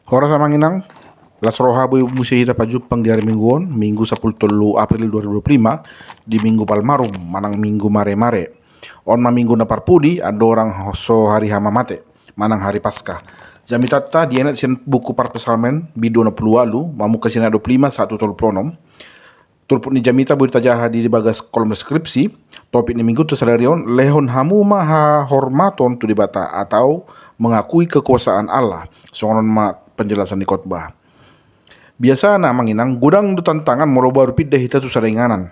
Hora sa manginang, las roha boy musihita pajupang di hari mingguon, Minggu 10 April 2025, di Minggu Palmarum, manang Minggu Mare-Mare. On ma Minggu na parpudi, ada orang so hari hama mate, manang hari Paskah. Jami tata di enak sin buku parpesalmen, bido na pulualu, mamu kasina 25 1 Turput ni jamita boleh tajaha di bagas kolom deskripsi. Topik ni minggu tu sadarion lehon hamu maha hormaton tu dibata atau mengakui kekuasaan Allah. Songonon ma penjelasan di khotbah. Biasa na manginang gudang du tantangan molo baru pindah hita tu saringanan.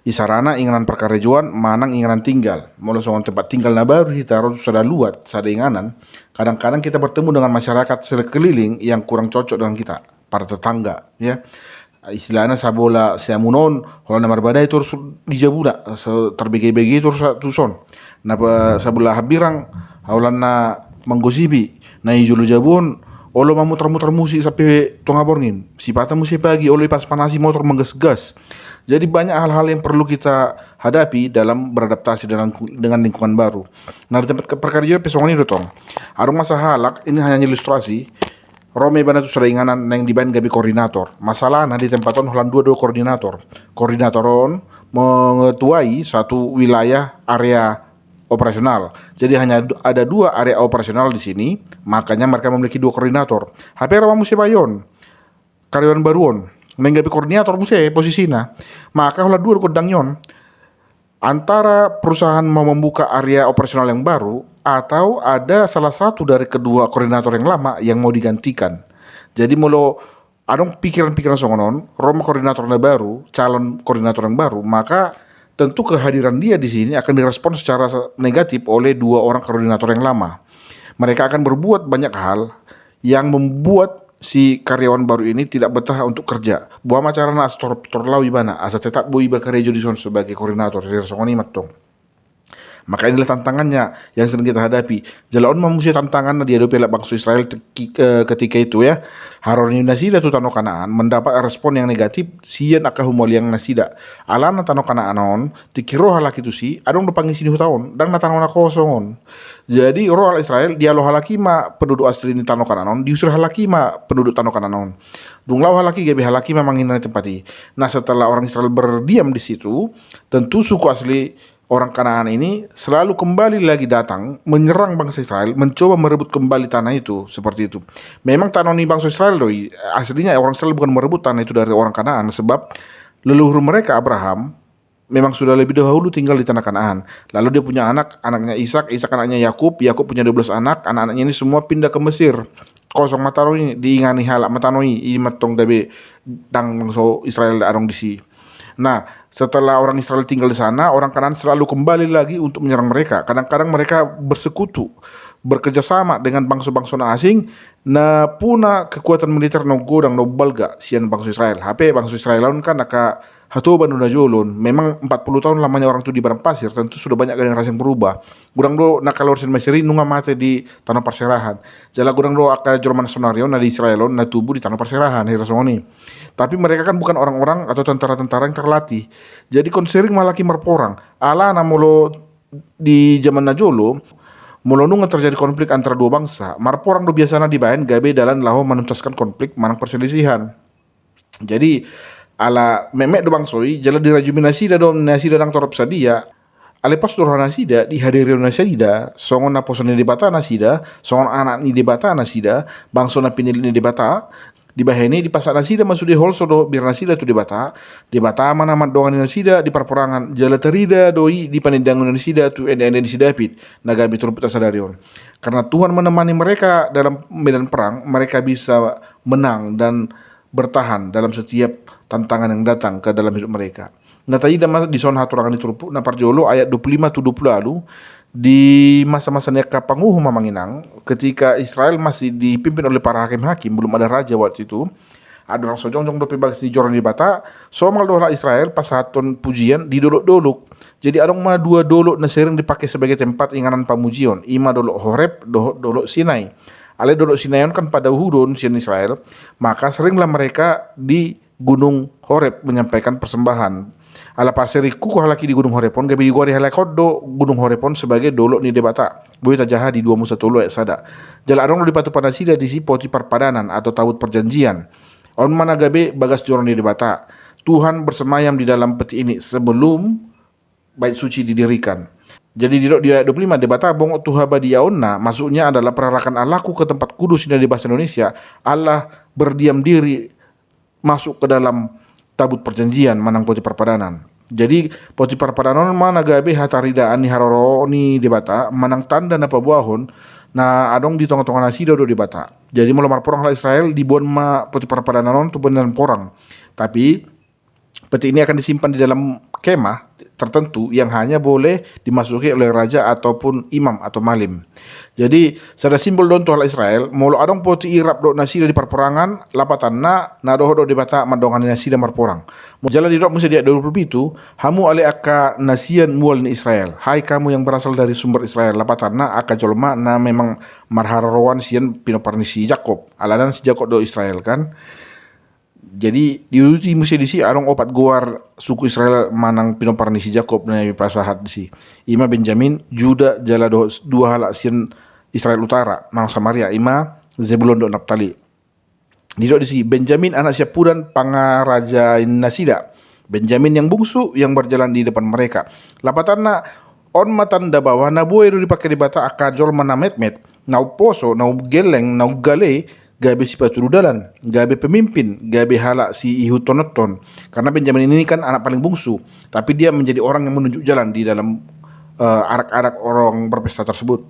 Isarana inganan perkara juan manang inganan tinggal. Molo songon tempat tinggal na baru hita ron sudah luat saringanan. Kadang-kadang kita bertemu dengan masyarakat sekeliling yang kurang cocok dengan kita, para tetangga, ya. Istilahnya sabola siamunon kalau namar badai terus dijabuna terbegi-begi terus tuson na sabola habirang haulan na menggosipi na ijulu jabun olo mamuter-muter musik sampai tengah borngin sipata musik pagi olo pas panasi motor menggas-gas. Jadi banyak hal-hal yang perlu kita hadapi dalam beradaptasi dengan lingkungan baru. Nah di tempat perkara pesongan ini dotong arung masa halak ini hanya ilustrasi. Rome bana tu seringanan neng diban gabi koordinator. Masalah nah di tempaton holan dua koordinator. Koordinatoron mengetuai satu wilayah area operasional. Jadi hanya ada 2 area operasional di sini, makanya mereka memiliki 2 koordinator. HP rawa musi bayon. Karyawan baruon. Neng gabi koordinator musi posisinya. Maka holan 2 kodangyon. Antara perusahaan mau membuka area operasional yang baru atau ada salah satu dari kedua koordinator yang lama yang mau digantikan. Jadi mulu adong pikiran-pikiran songonon, Roma koordinator yang baru, calon koordinator yang baru, maka tentu kehadiran dia di sini akan direspon secara negatif oleh 2 orang koordinator yang lama. Mereka akan berbuat banyak hal yang membuat si karyawan baru ini tidak betah untuk kerja. Buah macarana astor torlawi bana asa tetap bui bakarejo di son sebagai koordinator dari songoni matong. Maka inilah tantangannya yang sedang kita hadapi. Jalaon mamusia tantangan dihadapi oleh bangsa Israel ketika itu ya. Haroni nasida tu tano Kanaan mendapat respon yang negatif sian akahumol yang nasida. Alana tano Kanaanon tikiro halaki tu si adong depangin sini hutaon dang natanona kosongon. Jadi roh Israel dia lo halaki ma penduduk asli ini tano Kanaanon diusir halaki ma penduduk tano Kanaanon. Dunglau halaki gabe halaki memang ini tempati. Nah setelah orang Israel berdiam di situ, tentu suku asli orang Kanaan ini selalu kembali lagi datang menyerang bangsa Israel, mencoba merebut kembali tanah itu, seperti itu. Memang tanah ini bangsa Israel doi, aslinya orang Israel bukan merebut tanah itu dari orang Kanaan, sebab leluhur mereka Abraham memang sudah lebih dahulu tinggal di tanah Kanaan. Lalu dia punya anaknya Ishak anaknya Yakub punya 12 anak, anak-anaknya ini semua pindah ke Mesir. Kosong mataroi diingani halak matanoi imatong dabe dang bangsa Israel arong disi. Nah, setelah orang Israel tinggal di sana, orang Kanaan selalu kembali lagi untuk menyerang mereka. Kadang-kadang mereka bersekutu, bekerjasama dengan bangsa-bangsa asing, na puna kekuatan militer no godang no balga sian bangsa Israel. HP bangsa Israel kan aka hatoban na jolon. Memang 40 tahun lamanya orang itu di padang pasir, tentu sudah banyak generasi yang berubah. Gudang do nakalor sin Mesiri nunga mate di tanah perserahan. Jala gudang do aka Jerman sonario na di Israel na tubuh di tanah perserahan hirasoni. Tapi mereka kan bukan orang-orang atau tentara-tentara yang terlatih. Jadi konsering malaki merporang. Ala namolo di zaman najolo, mulu nunga terjadi konflik antara 2 bangsa. Marporang do biasana dibayan gabe dalam laho menuntaskan konflik manang perselisihan. Jadi ala memek do bangsoi jala dirajumi nasida do nasida dang torop sadia. Alepas turun nasida dihadiri nasida, songon naposone debata nasida, songon anak ni debata nasida, bangso na pinil ni debata, di bahene di pasar nasida masuk di holso do biar nasida tu debata mana madongan nasida di perperangan jala terida doi di panindangan nasida tu ende di sidapit nagabi turut sadarion. Karena Tuhan menemani mereka dalam medan perang, mereka bisa menang dan bertahan dalam setiap tantangan yang datang ke dalam hidup mereka. Nah tadi di son haturangan di turpu na parjolo ayat 25 tu 20 lalu di masa-masa neka panguhu mamanginang ketika Israel masih dipimpin oleh para hakim-hakim, belum ada raja waktu itu, ada orang sojong-jong dope bagi joran di bata somal dola Israel pas haton pujian di dolok-dolok. Jadi ada mah 2 dolok na sering dipakai sebagai tempat inganan pamujian, ima dolok Horeb, dolok Sinai. Ale dolok Sinai kan pada uhudon sian Israel, maka seringlah mereka di Gunung Horeb menyampaikan persembahan. ala parseriku ko halaki di Gunung Horepon gabi di gori halakod do Gunung Horepon sebagai dolok ni debata boy tajaha di 2 Musa tolo sada jala arong di patu panasida di si poti perpadanan atau tabut perjanjian on mana gabe bagas jorong ni debata Tuhan bersemayam di dalam peti ini sebelum bait suci didirikan. Jadi di ayat 25 debata bong Tuhan badiaonna maksudnya adalah perarakan Allahku ke tempat kudus ini di bahasa Indonesia. Allah berdiam diri masuk ke dalam tabut perjanjian manang poti perpadanan. Jadi poti perpadanan mana gabe hataridaan ni haroro ni debata manang tanda na pabuahon na adong di tongah-tongah nasi do debata. Jadi melamar porang lah Israel dibuat ma poti perpadanan tu benar porang. Tapi peti ini akan disimpan di dalam kemah tertentu yang hanya boleh dimasuki oleh raja ataupun imam atau malim. Jadi sada simbol don tuhala Israel molo adong poti irap do nasi di perperangan lapatan na doho do debata mandongan nasi da marporang. Mujala di dok musa dia 27 hamu ale aka nasian mual ni Israel. Hai kamu yang berasal dari sumber Israel lapatan na aka jolma na memang marharawan sian pinoparnisi Jakob. Aladan si Jakob do Israel kan. Jadi diuji musia disi arong opat goar suku Israel manang pinoparni si Jakob na pasahat si ima Benjamin Juda jala dua halak sian Israel utara mang Samaria ima Zebulon do Naftali. Didok disi Benjamin anak siapudan pangaraja Nasida. Benjamin yang bungsu yang berjalan di depan mereka. Lapatanna on matanda bawah na buai dipakai di bata akajol mana metmet nau poso nau geleng nau gale gabe si paturudalan, gabe pemimpin, gabe halak si ihu tonoton. Karena Benjamin ini kan anak paling bungsu, tapi dia menjadi orang yang menunjuk jalan di dalam arak-arak orang berpesta tersebut.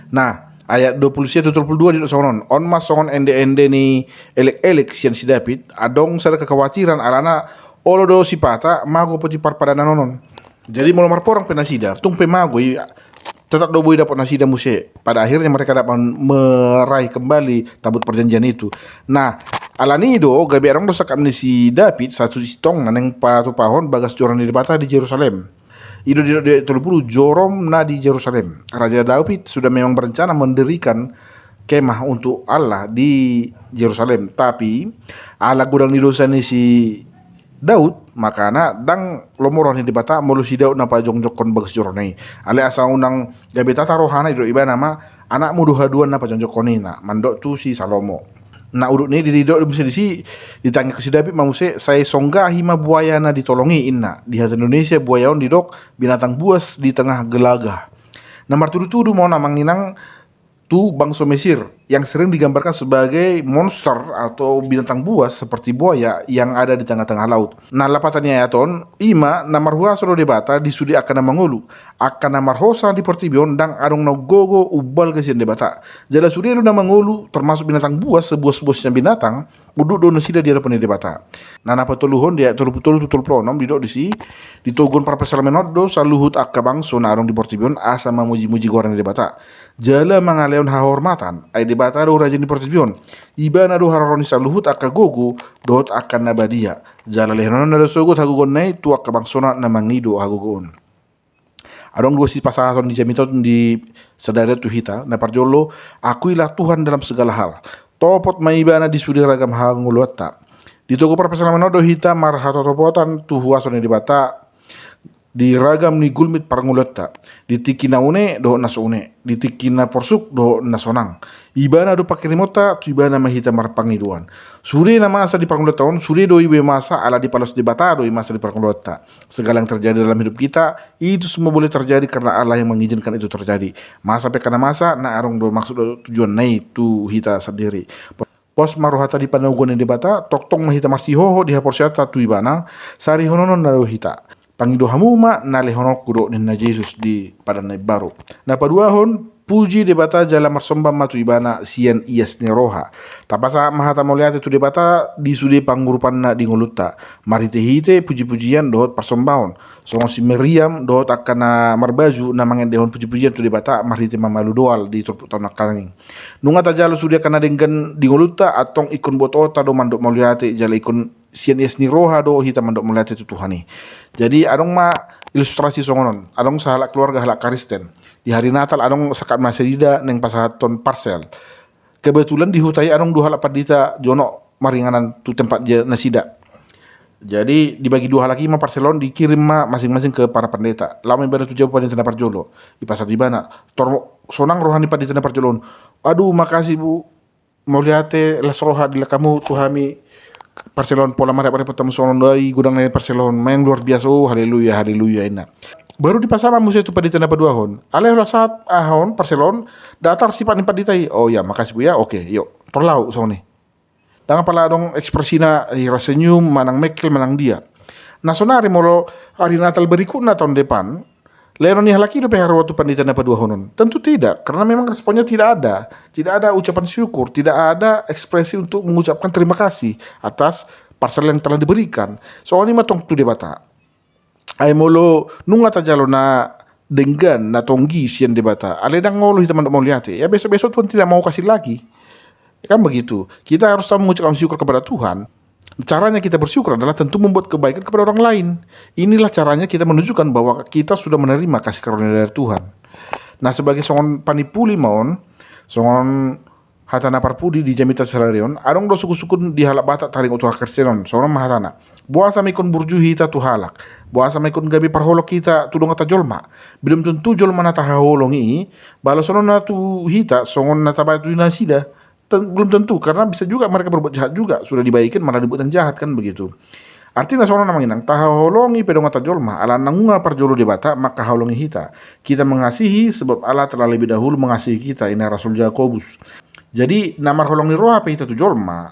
Nah, ayat 21-22 di sonon, on mas songon ende-ende ni elek-elek sian si David, adong sada kekhawatiran alana olodo si pata mago poti parpadana nonon. Jadi melamar porang penasida, tung pemago tetap doboi dapat nasida Muse. Pada akhirnya mereka dapat meraih kembali tabut perjanjian itu. Nah, alani do gabe arang dosakan si David satu sitong naneng patu pahon bagas joran di bata di Jerusalem. Ido di 30 jorom na di Jerusalem. Raja Daud sudah memang berencana mendirikan kemah untuk Allah di Jerusalem, tapi ala gudang di dosa ni si Daud makana dang lomoron di bata molu si Daud napa jongjokon bagas joronai ale asa unang gabe tata rohana ido iba nama anak mudu haduan napa jongjokoni na mandok tu si Salomo na uduk ni di dok bisa disi ditanya ke si David mamuse saya songga hima buaya na ditolongi inna di bahasa Indonesia buayaon di dok binatang buas di tengah gelaga nomor tudu-tudu mau namang ninang tu bangsa Mesir yang sering digambarkan sebagai monster atau binatang buas seperti buaya yang ada di tengah-tengah laut. Nah lapatannya ya ton, ima namar hua soro debata disudi akan nama ngulu, akan namar hosa di pertibion dang arong na gogo ubal kesian debata. Jala sudi nama ngulu termasuk binatang buas sebuas-buasnya binatang, uduk do nasida dia depan debata. Nah napa toluhon dia tolu tutul pronom didok disi ditogon para pesalemenot do saluhut akka bangso na arong di pertibion asa mamuji-muji goreng debata. Jala mangaleon hahormatan ay debata do rajin di pertibion ibana do hararoni saluhut akka gogo dot akan nabadia jala lehonon na do sogot hagugon nai tu akka bangsona na mangido hagugon adong dua si pasahaton di jamiton di sadara tu hita na parjolo akuilah Tuhan dalam segala hal topot maibana di sudi ragam hanguluatta di toko perpesalaman do hita marhatotopotan tu huason di bata di ragam ni gulmit parangulata di tikina une do nasone di tikina porsuk do nasonang ibana do pakirimota tu ibana mahita marpangiduan suri na masa di parangulaton suri do ibe masa ala di palos di bata do masa di parangulata segala yang terjadi dalam hidup kita itu semua boleh terjadi karena Allah yang mengizinkan itu terjadi masa pekana masa na arong do maksud do tujuan nai tu hita sendiri pos maruhata di panaguan di bata toktong mahita marsihoho di haporsiata tu ibana sari hononon na do hita pangido hamuma na lehonok kudo na Jesus di padanay baru. Na paduahon puji debata jala marsomba matu ibana sian ias ni roha. Tapasa mahata moliate tu debata di sudi pangurupan na di nguluta. Marite hite puji-pujian dohot parsombaon. Songo si Miriam dohot akan na marbaju na mangen dehon puji-pujian tu debata marite mamalu doal di tahun nakaranging. Nunga tajalo sudi akan nadenggan di nguluta atong ikon botota do mandok moliate jala ikon sian ias ni roha do hita mandok moliate tu Tuhani. Jadi adong ma ilustrasi songonon, adong sa halak keluarga halak Kristen. Di hari Natal adong sakat masedida neng pasahaton parsel. Kebetulan di hutai adong dua halak padita jono maringanan tu tempat dia nasida. Jadi dibagi dua lagi ma parselon dikirim ma masing-masing ke para pendeta. Lama ibadah tu jauh pandita na parjolo. Di pasar di bana. Sonang rohani pandita na parjolon. Aduh makasih bu. Mau lihat las roha di kamu tuhami parselon pola mare pertama sonon dai gudang na parselon. Main luar biasa. Oh haleluya haleluya enak. Baru di pasar musuh itu pandita na paduahon. Aleh lah saat ahon parselon datar si panipai. Oh ya makasih bu ya. Oke yuk. Perlau soni. Dengan pala dong ekspresina senyum manang Mekel manang dia. Nah sonari molo hari Natal berikutnya tahun depan, Leon nih laki do pehar waktu pandita na dua honon. Tentu tidak, karena memang responnya tidak ada. Tidak ada ucapan syukur, tidak ada ekspresi untuk mengucapkan terima kasih atas parcel yang telah diberikan. Soalnya matong tu debata. Ay molo nunga tajalo na denggan na tonggi sian debata. Aledang ngolo hitaman mau lihat ya besok-besok Tuhan tidak mau kasih lagi. Kan begitu. Kita harus mengucapkan syukur kepada Tuhan. Caranya kita bersyukur adalah tentu membuat kebaikan kepada orang lain. Inilah caranya kita menunjukkan bahwa kita sudah menerima kasih karunia dari Tuhan. Nah sebagai songon panipuli maon, songon hatana parpudi di jamita selarion, adong do suku-suku di halak batak taring utuh kersenon, songon mahatana. Buasa mikon burju hita tu halak. Buasa mikon gabi parholok kita tudong ata jolma. Belum tentu jolma nata haholongi, balo sonon na tu hita, songon nata batu nasida. Belum tentu, karena bisa juga mereka berbuat jahat juga, sudah dibaikin malah dibuat jahat kan begitu. Artinya seorang namanya nang taholongi pedong ata jolma ala nangunga parjolo debata maka haulongi hita. Kita mengasihi sebab Allah telah lebih dahulu mengasihi kita. Ini Rasul Yakobus. Jadi namar holongi roha pe hita tu jolma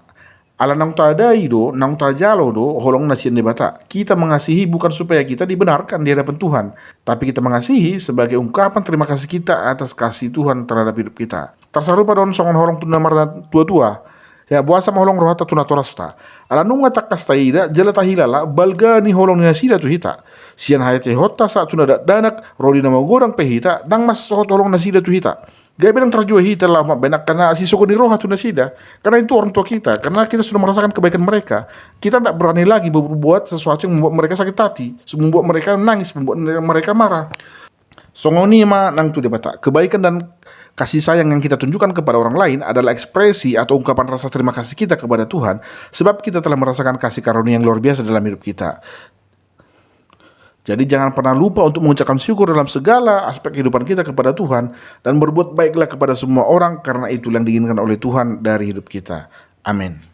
ala nang ta adai do nang ta jalo do holong nasian debata. Kita mengasihi bukan supaya kita dibenarkan di hadapan Tuhan, tapi kita mengasihi sebagai ungkapan terima kasih kita atas kasih Tuhan terhadap hidup kita. Tersarupa don songon holong tu namar tua-tua. Ya buasa holong rohata tuna torasta. Ala nunga takas taida jala tahilala balga ni holong ni nasida tu hita. Sian hayate hotta sa tuna danak rodi nama gorang pe hita dang mas sohot holong nasida tu hita. Gaya bilang terjua hita lah benak karena si soko ni roha tu nasida. Karena itu orang tua kita. Karena kita sudah merasakan kebaikan mereka. Kita tidak berani lagi berbuat sesuatu yang membuat mereka sakit hati, membuat mereka nangis, membuat mereka marah. Songoni ma nang tu debata. Kebaikan dan kasih sayang yang kita tunjukkan kepada orang lain adalah ekspresi atau ungkapan rasa terima kasih kita kepada Tuhan, sebab kita telah merasakan kasih karunia yang luar biasa dalam hidup kita. Jadi jangan pernah lupa untuk mengucapkan syukur dalam segala aspek kehidupan kita kepada Tuhan, dan berbuat baiklah kepada semua orang, karena itu yang diinginkan oleh Tuhan dari hidup kita. Amin.